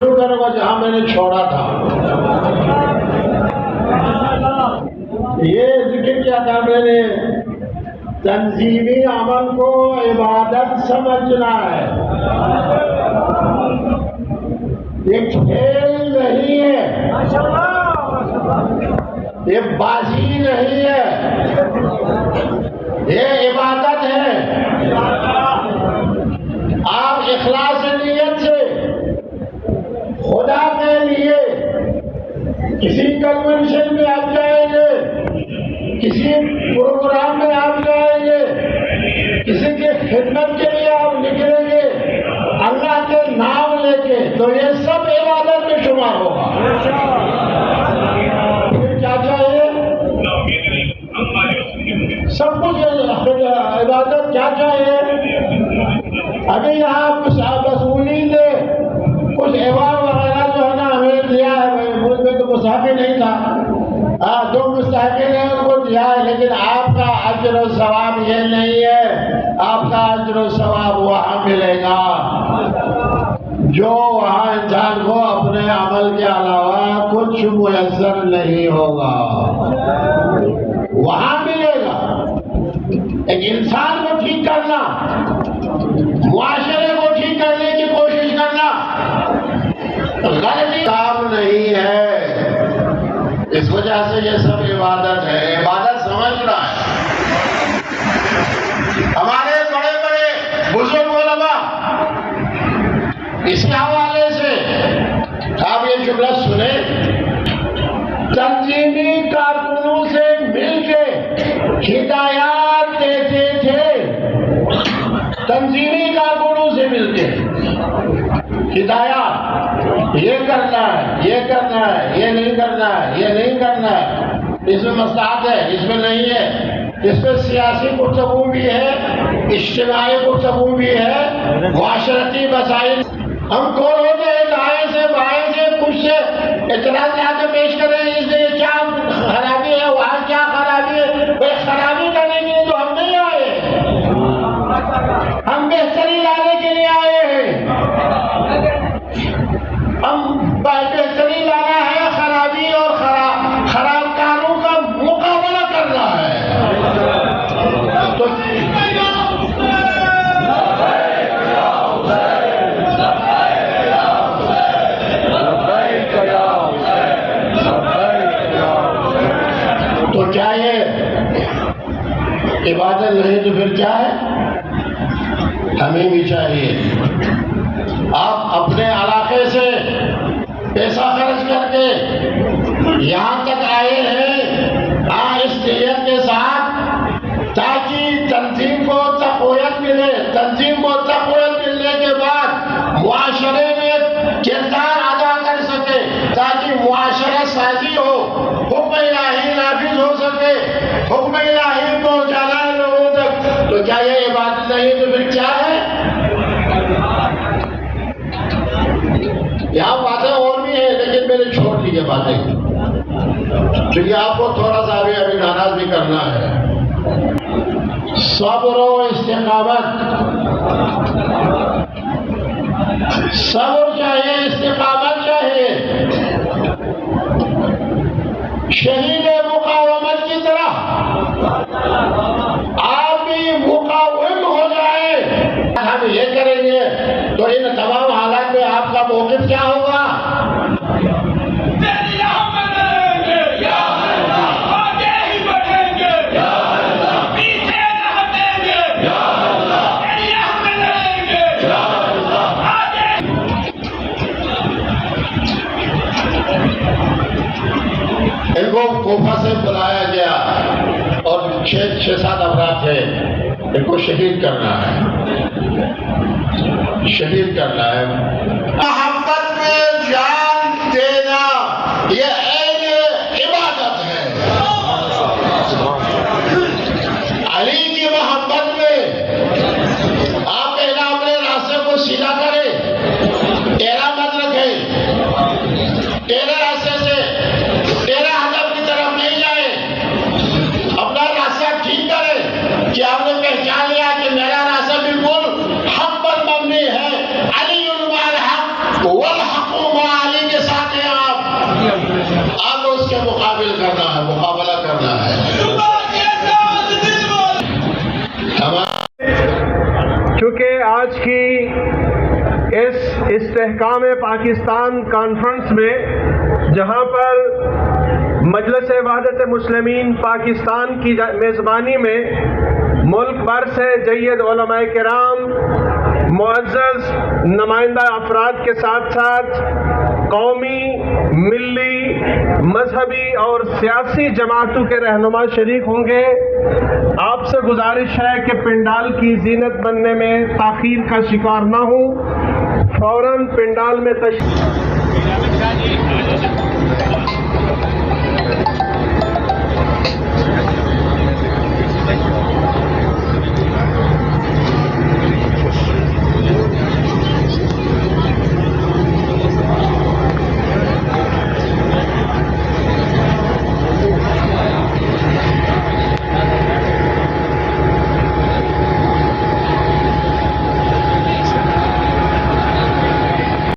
شروع کروں گا جہاں میں نے چھوڑا تھا. یہ ذکر کیا تھا میں نے، تنظیمی عمل کو عبادت سمجھنا ہے. یہ کھیل نہیں ہے، یہ بازی نہیں ہے، یہ عبادت ہے. آپ اخلاص نیت سے خدا کے لیے کسی کنونشن میں آپ جائیں گے، کسی پروگرام میں آپ جائیں گے، کسی کی خدمت کے لیے آپ نکلیں گے اللہ کے نام لے کے، تو یہ سب عبادت میں شمار ہوگا. پھر کیا چاہیے؟ سب کچھ عبادت کیا چاہیے؟ ابھی یہاں کچھ وصولی نے کچھ ایوارڈ وغیرہ جو ہے نا ہمیں دیا ہے، ملک میں تو مسافر نہیں تھا، جو مستحقین ہیں ان کو دیا ہے، لیکن آپ کا اجر و ثواب یہ نہیں ہے. آپ کا اجر و ثواب وہاں ملے گا جو وہاں انسان کو اپنے عمل کے علاوہ کچھ میسر نہیں ہوگا، وہاں ملے گا. ایک انسان کو ٹھیک کرنا، معاشرے کو ٹھیک کرنے کی کوشش کرنا غلطی کام نہیں ہے. اس وجہ سے یہ سب عبادت ہے، عبادت سمجھنا ہے. ہمارے بڑے بڑے بزرگ علماء اس حوالے سے آپ یہ جملہ سنیں، تنظیمی کارکنوں سے مل کے ہدایات دیتے تھے. تنظیمی کارکنوں سے مل کے ہدایات، یہ کرنا ہے، یہ کرنا ہے، یہ نہیں کرنا ہے، یہ نہیں کرنا ہے، اس میں مصلحت ہے، اس میں نہیں ہے. اس میں سیاسی گفتگو بھی ہے، اجتماعی گفتگو بھی ہے، معاشرتی مسائل. ہم کون ہوتے ہیں دائیں سے بائیں سے کچھ سے اعتراض لا کے پیش کریں اس میں کیا خرابی ہے، وہاں کیا خرابی ہے. وہ خرابی کرنے کے لیے تو ہم نہیں آئے، ہم بہتری لانے کے لیے آئے ہیں. ہم بہتری لانا ہے، خرابی اور خراب کاروں کا مقابلہ کرنا ہے. تو کیا یہ عبادت نہیں تو پھر کیا ہے؟ ہمیں بھی چاہیے آپ اپنے علاقے سے پیسہ خرچ کر کے یہاں تک آئے ہیں اس نیت کے ساتھ تاکہ تنظیم کو تقویت ملے. تنظیم کو تقویت ملنے کے بعد معاشرے میں کردار ادا کر سکے، تاکہ معاشرہ سازی ہو، حکم الہی نافذ ہو سکے، حکم الہی پہنچانا ہے لوگوں تک. تو کیا یہ عبادت نہیں تو پھر کیا ہے؟ یہاں باتیں اور بھی ہیں لیکن میں نے چھوڑ دی یہ باتیں کیونکہ آپ کو تھوڑا سا ابھی ناراض بھی کرنا ہے. صبر و استقامت، صبر چاہیے، استقامت چاہیے. شہید مقاومت کی طرح آپ بھی مقاوم ہو جائے. ہم یہ کریں گے تو ان تمام حالات میں آپ کا موقف کیا ہوگا؟ ان کو کوفہ سے بلایا گیا اور 6-7 افراد تھے. ان کو شہید کرنا ہے، شہید کرنا ہے. محبت میں جان دینا یہ عین عبادت ہے. علی کی محبت میں آپ پہلا اپنے راستے کو سیدھا کریں، ٹیڑھا مت رکھیں، ٹیڑھے راستے سے ٹیڑھا ہدف کی طرف نہیں جائیں. اپنا راستہ ٹھیک کریں کہ آپ نے پہچان لیا کہ میرا راستہ بالکل حق پر مبنی ہے. علی المال حق آپ اس کے مقابلہ کرنا ہے چونکہ آج کی اس استحکام پاکستان کانفرنس میں جہاں پر مجلس وحدت مسلمین پاکستان کی میزبانی میں ملک بھر سے جید علماء کرام، معزز نمائندہ افراد کے ساتھ ساتھ قومی، ملی، مذہبی اور سیاسی جماعتوں کے رہنما شریک ہوں گے، آپ سے گزارش ہے کہ پنڈال کی زینت بننے میں تاخیر کا شکار نہ ہوں، فوراً پنڈال میں تشریف